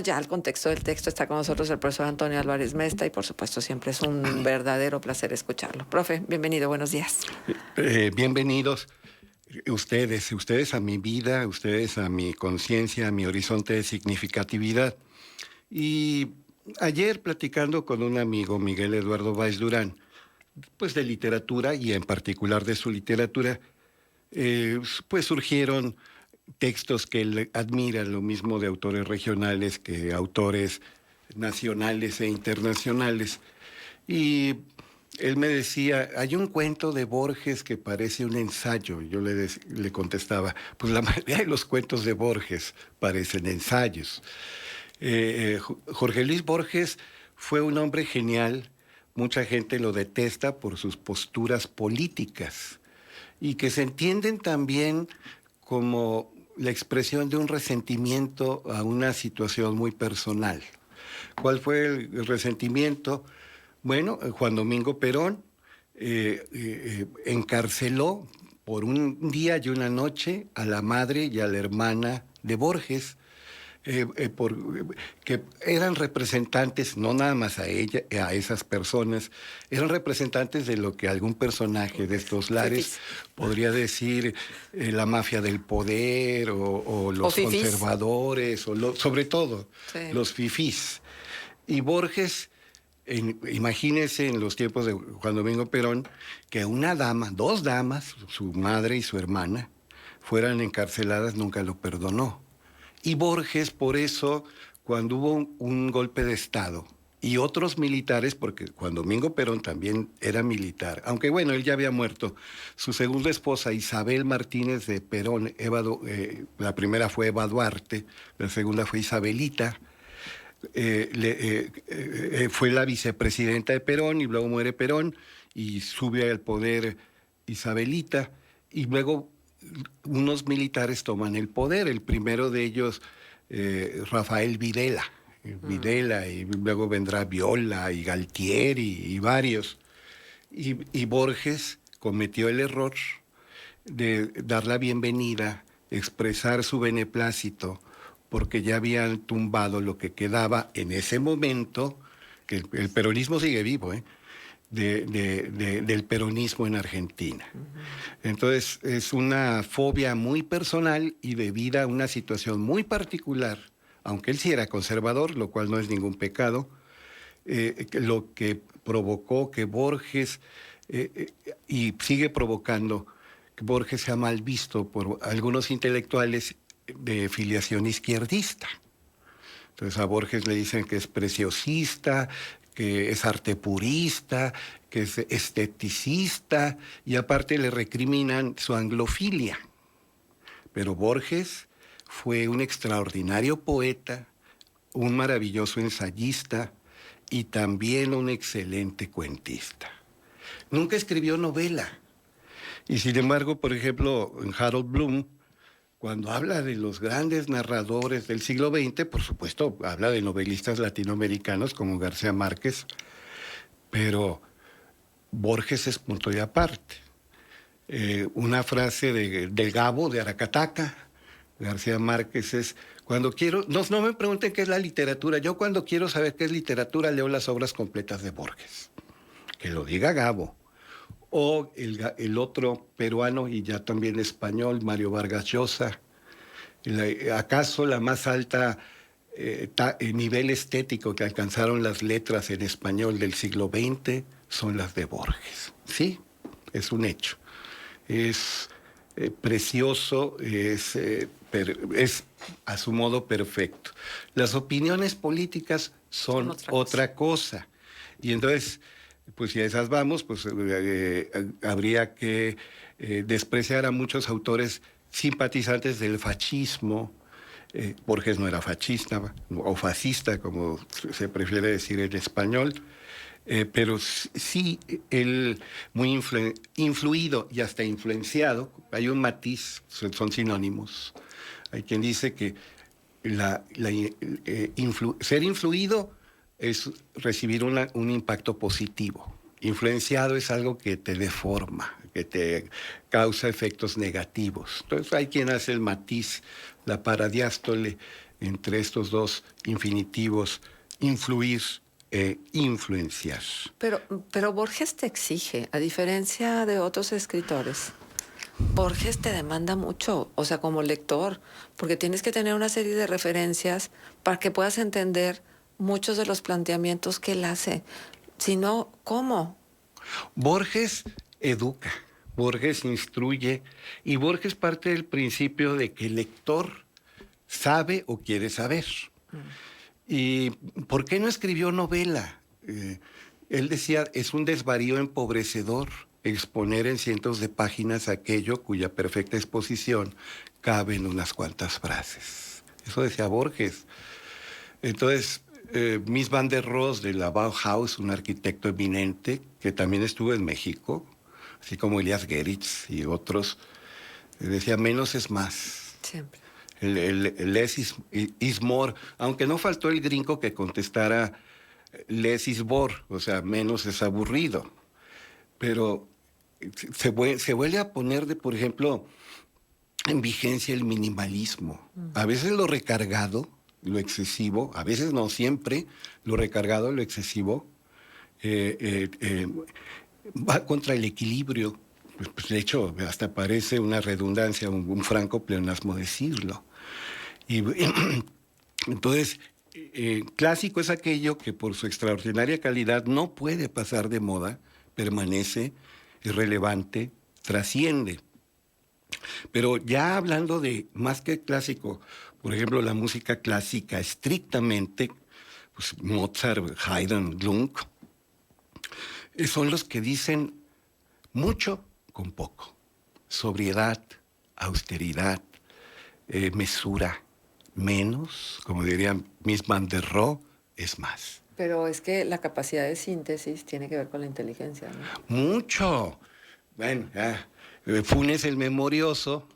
Ya al contexto del texto está con nosotros el profesor Antonio Álvarez Mesta y por supuesto siempre es un verdadero placer escucharlo. Profe, bienvenido, buenos días. Bienvenidos ustedes a mi vida, ustedes a mi conciencia, a mi horizonte de significatividad. Y ayer platicando con un amigo, Miguel Eduardo Valls Durán, pues de literatura y en particular de su literatura, pues surgieron textos que él admira, lo mismo de autores regionales que autores nacionales e internacionales. Y él me decía, hay un cuento de Borges que parece un ensayo. Yo le contestaba, pues la mayoría de los cuentos de Borges parecen ensayos. Jorge Luis Borges fue un hombre genial. Mucha gente lo detesta por sus posturas políticas y que se entienden también como la expresión de un resentimiento a una situación muy personal. ¿Cuál fue el resentimiento? Bueno, Juan Domingo Perón encarceló por un día y una noche a la madre y a la hermana de Borges, que eran representantes, no nada más a ella, a esas personas, eran representantes de lo que algún personaje de estos lares podría decir la mafia del poder o los conservadores, sobre todo los fifís. Y Borges, imagínense en los tiempos de Juan Domingo Perón, que una dama, dos damas, su madre y su hermana, fueran encarceladas, nunca lo perdonó. Y Borges, por eso, cuando hubo un golpe de Estado y otros militares, porque Juan Domingo Perón también era militar, aunque bueno, él ya había muerto, su segunda esposa, Isabel Martínez de Perón, la primera fue Eva Duarte, la segunda fue Isabelita, fue la vicepresidenta de Perón y luego muere Perón y sube al poder Isabelita y luego unos militares toman el poder. El primero de ellos, Rafael Videla, y luego vendrá Viola y Galtieri y varios. Y Borges cometió el error de dar la bienvenida, expresar su beneplácito, porque ya habían tumbado lo que quedaba en ese momento, que el peronismo sigue vivo, del peronismo en Argentina. Entonces, es una fobia muy personal y debida a una situación muy particular, aunque él sí era conservador, lo cual no es ningún pecado, lo que provocó que Borges, y sigue provocando, que Borges sea mal visto por algunos intelectuales de filiación izquierdista. Entonces a Borges le dicen que es preciosista, que es arte purista, que es esteticista, y aparte le recriminan su anglofilia. Pero Borges fue un extraordinario poeta, un maravilloso ensayista y también un excelente cuentista. Nunca escribió novela. Y sin embargo, por ejemplo, en Harold Bloom, cuando habla de los grandes narradores del siglo XX, por supuesto, habla de novelistas latinoamericanos como García Márquez, pero Borges es punto y aparte. Una frase del Gabo, de Aracataca, García Márquez es, cuando quiero, no me pregunten qué es la literatura, yo cuando quiero saber qué es literatura leo las obras completas de Borges. Que lo diga Gabo. O el otro peruano y ya también español, Mario Vargas Llosa. ¿Acaso la más alta nivel estético que alcanzaron las letras en español del siglo XX son las de Borges? Sí, es un hecho. Es precioso, es a su modo perfecto. Las opiniones políticas son otra cosa. Y entonces, pues si a esas vamos, pues habría que despreciar a muchos autores simpatizantes del fascismo. Borges no era fascista o fascista, como se prefiere decir en español, pero sí él muy influido y hasta influenciado. Hay un matiz, son sinónimos. Hay quien dice que ser influido es recibir un impacto positivo. Influenciado es algo que te deforma, que te causa efectos negativos. Entonces hay quien hace el matiz, la paradiástole entre estos dos infinitivos, influir e influenciar. Pero Borges te exige, a diferencia de otros escritores. Borges te demanda mucho, o sea, como lector, porque tienes que tener una serie de referencias para que puedas entender muchos de los planteamientos que él hace. Si no, ¿cómo? Borges educa, Borges instruye y Borges parte del principio de que el lector sabe o quiere saber. ¿Y por qué no escribió novela? Él decía, es un desvarío empobrecedor exponer en cientos de páginas aquello cuya perfecta exposición cabe en unas cuantas frases. Eso decía Borges. Entonces, Mies van der Rohe de la Bauhaus, un arquitecto eminente que también estuvo en México, así como Elias Gerritz y otros, decía, menos es más. Siempre. El less is more, aunque no faltó el gringo que contestara less is bore, o sea, menos es aburrido. Pero se vuelve a poner, por ejemplo, en vigencia el minimalismo. A veces lo recargado, lo excesivo, a veces no siempre, lo recargado, lo excesivo, va contra el equilibrio. Pues, de hecho, hasta parece una redundancia, un franco pleonasmo decirlo. Y entonces, clásico es aquello que por su extraordinaria calidad no puede pasar de moda, permanece, es relevante, trasciende. Pero ya hablando de más que clásico, por ejemplo, la música clásica estrictamente, pues Mozart, Haydn, Gluck, son los que dicen mucho con poco. Sobriedad, austeridad, mesura, menos, como dirían Mies van der Rohe, es más. Pero es que la capacidad de síntesis tiene que ver con la inteligencia, ¿no? Mucho. Bueno, Funes el Memorioso,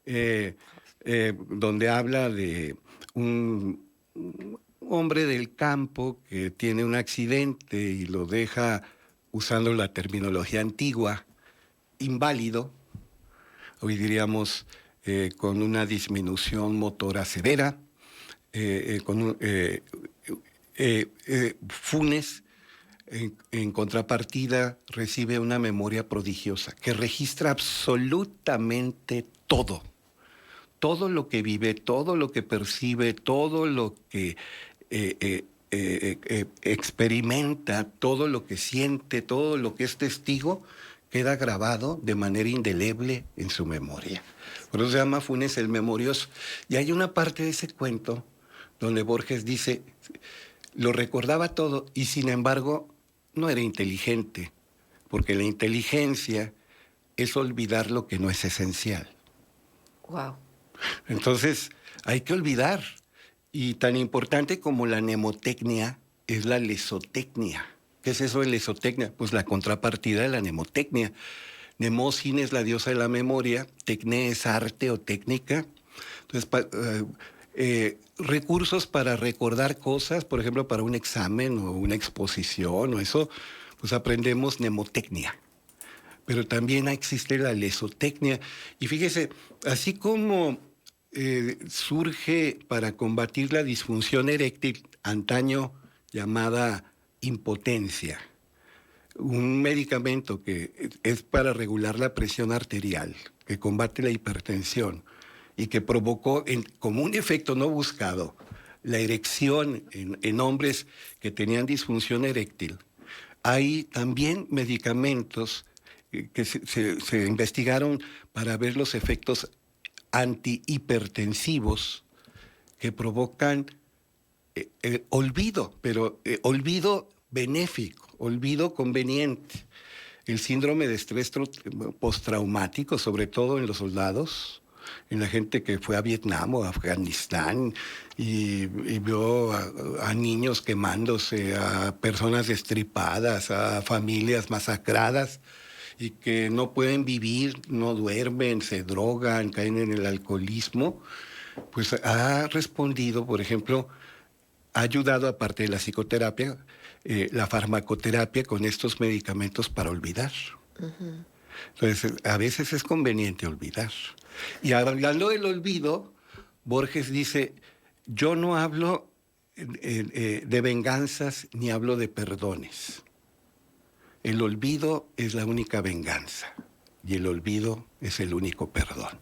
donde habla de un hombre del campo que tiene un accidente y lo deja, usando la terminología antigua, inválido, hoy diríamos con una disminución motora severa, Funes, en contrapartida, recibe una memoria prodigiosa que registra absolutamente todo. Todo lo que vive, todo lo que percibe, todo lo que experimenta, todo lo que siente, todo lo que es testigo, queda grabado de manera indeleble en su memoria. Por eso se llama Funes el Memorioso. Y hay una parte de ese cuento donde Borges dice, lo recordaba todo y sin embargo no era inteligente, porque la inteligencia es olvidar lo que no es esencial. Wow. Entonces, hay que olvidar. Y tan importante como la mnemotecnia es la lesotecnia. ¿Qué es eso de lesotecnia? Pues la contrapartida de la mnemotecnia. Mnemosyne es la diosa de la memoria, tecné es arte o técnica. Entonces, recursos para recordar cosas, por ejemplo, para un examen o una exposición o eso, pues aprendemos mnemotecnia. Pero también existe la lesotecnia. Y fíjese, así como surge para combatir la disfunción eréctil, antaño llamada impotencia, un medicamento que es para regular la presión arterial, que combate la hipertensión y que provocó como un efecto no buscado la erección en hombres que tenían disfunción eréctil. Hay también medicamentos que se investigaron para ver los efectos antihipertensivos que provocan olvido, pero olvido benéfico, olvido conveniente. El síndrome de estrés postraumático, sobre todo en los soldados, en la gente que fue a Vietnam o a Afganistán y vio a niños quemándose, a personas destripadas, a familias masacradas y que no pueden vivir, no duermen, se drogan, caen en el alcoholismo, pues ha respondido, por ejemplo, ha ayudado, aparte de la psicoterapia, la farmacoterapia con estos medicamentos para olvidar. Uh-huh. Entonces, a veces es conveniente olvidar. Y hablando del olvido, Borges dice, Yo no hablo de venganzas ni hablo de perdones. El olvido es la única venganza y el olvido es el único perdón.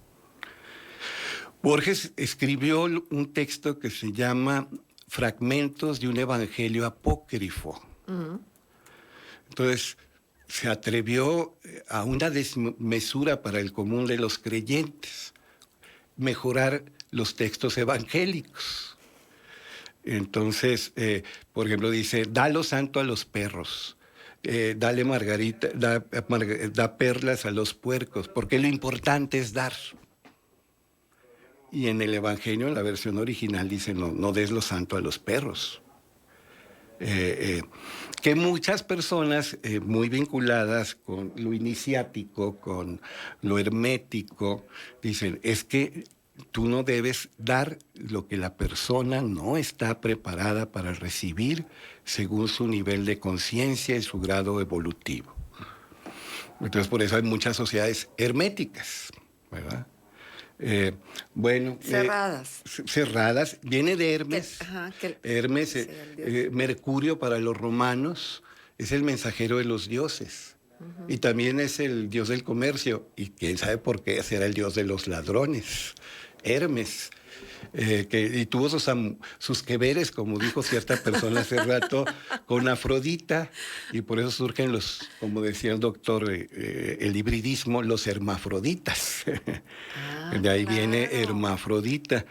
Borges escribió un texto que se llama Fragmentos de un Evangelio Apócrifo. Entonces, se atrevió a una desmesura para el común de los creyentes, mejorar los textos evangélicos. Entonces, por ejemplo, dice, da lo santo a los perros, dale margarita, da perlas a los puercos, porque lo importante es dar. Y en el Evangelio, en la versión original, dice, no des lo santo a los perros. Que muchas personas muy vinculadas con lo iniciático, con lo hermético, dicen, es que tú no debes dar lo que la persona no está preparada para recibir según su nivel de conciencia y su grado evolutivo. Entonces, por eso hay muchas sociedades herméticas, ¿verdad? Cerradas. Cerradas. Viene de Hermes. Hermes, sí, Mercurio para los romanos, es el mensajero de los dioses. Y también es el dios del comercio. Y quién sabe por qué será el dios de los ladrones. Hermes. Y tuvo sus que veres, como dijo cierta persona hace rato, con Afrodita, y por eso surgen como decía el doctor, el hibridismo, los hermafroditas. De ahí viene hermafrodita.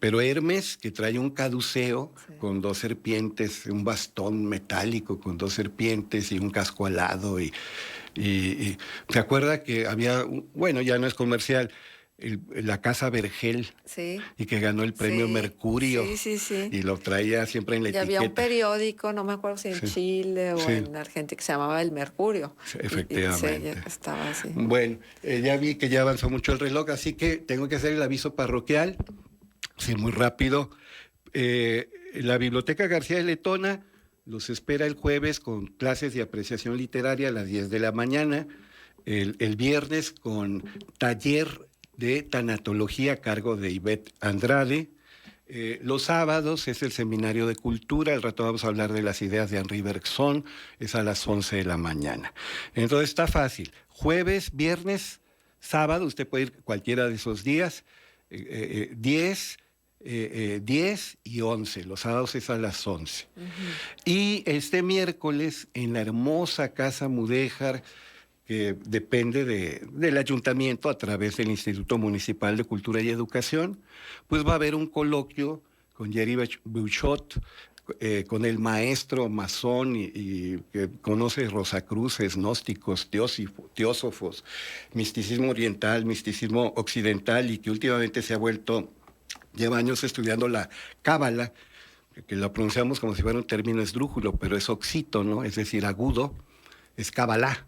Pero Hermes, que trae un caduceo con dos serpientes, un bastón metálico con dos serpientes y un casco alado. Y ¿se acuerda que había, bueno, ya no es comercial, la casa Vergel, y que ganó el premio Mercurio, y lo traía siempre en la etiqueta. Y había un periódico, no me acuerdo si en Chile o en Argentina, que se llamaba El Mercurio. Efectivamente. Estaba así. Bueno, ya vi que ya avanzó mucho el reloj, así que tengo que hacer el aviso parroquial. Sí, muy rápido. La Biblioteca García de Letona los espera el jueves con clases de apreciación literaria a las 10 de la mañana, el viernes con taller de tanatología a cargo de Ivette Andrade. Los sábados es el seminario de cultura, al rato vamos a hablar de las ideas de Henri Bergson, es a las 11 de la mañana. Entonces está fácil, jueves, viernes, sábado, usted puede ir cualquiera de esos días, 10 y 11, los sábados es a las 11. Y este miércoles en la hermosa Casa Mudéjar, que depende del ayuntamiento a través del Instituto Municipal de Cultura y Educación, pues va a haber un coloquio con Jerry Bouchot, con el maestro masón y que conoce Rosacruces, gnósticos, teósofos, misticismo oriental, misticismo occidental, y que últimamente lleva años estudiando la cábala, que lo pronunciamos como si fuera un término esdrújulo, pero es oxítono, es decir, agudo, es cábala.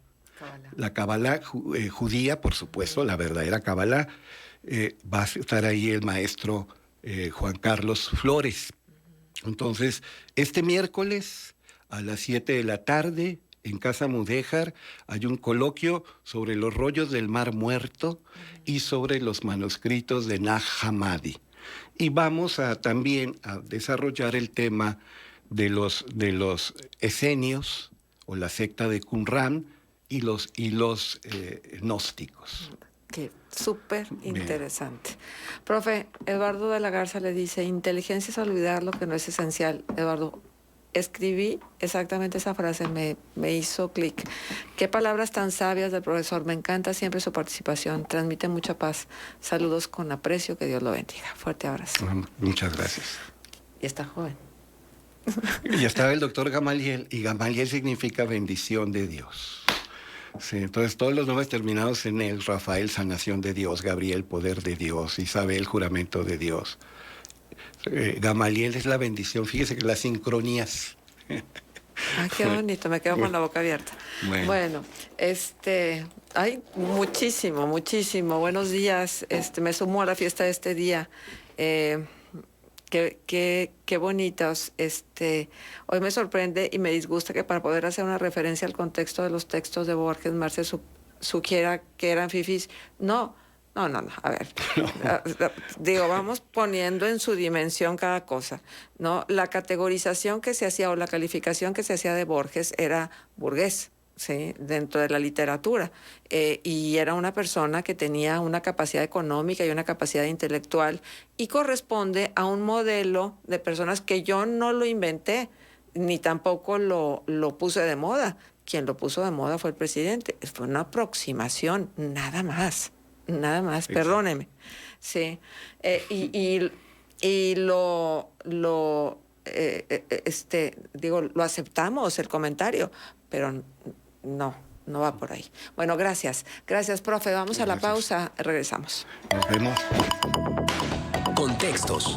La cábala judía, por supuesto, la verdadera cábala, va a estar ahí el maestro Juan Carlos Flores. Entonces, este miércoles a las 7 de la tarde, en Casa Mudéjar, hay un coloquio sobre los rollos del Mar Muerto y sobre los manuscritos de Nag Hammadi. Y vamos también a desarrollar el tema de los esenios, o la secta de Qumran, y los gnósticos. Qué súper interesante. Profe, Eduardo de la Garza le dice, inteligencia es olvidar lo que no es esencial. Eduardo, escribí exactamente esa frase, me hizo clic. Qué palabras tan sabias del profesor, me encanta siempre su participación, transmite mucha paz. Saludos con aprecio, que Dios lo bendiga. Fuerte abrazo. Muchas gracias. Y está joven. Y estaba el doctor Gamaliel, y Gamaliel significa bendición de Dios. Sí, entonces todos los nombres terminados en él: Rafael, sanación de Dios; Gabriel, poder de Dios; Isabel, juramento de Dios. Gamaliel es la bendición. Fíjese que las sincronías. Ah, qué bonito, me quedo con la boca abierta. Bueno, hay muchísimo. Buenos días, me sumo a la fiesta de este día. Qué bonitos. Hoy me sorprende y me disgusta que para poder hacer una referencia al contexto de los textos de Borges, Marce sugiera que eran fifís. No, No, a ver. Digo, vamos poniendo en su dimensión cada cosa, ¿no? La categorización que se hacía o la calificación que se hacía de Borges era burgués, ¿sí? Dentro de la literatura. Y era una persona que tenía una capacidad económica y una capacidad intelectual y corresponde a un modelo de personas que yo no lo inventé, ni tampoco lo puse de moda. Quien lo puso de moda fue el presidente. Fue una aproximación, nada más. Nada más, Exacto. Perdóneme. Sí. Y digo, lo aceptamos el comentario, pero no va por ahí. Bueno, gracias. Gracias, profe. Vamos a la pausa. Regresamos. Nos vemos. Contextos.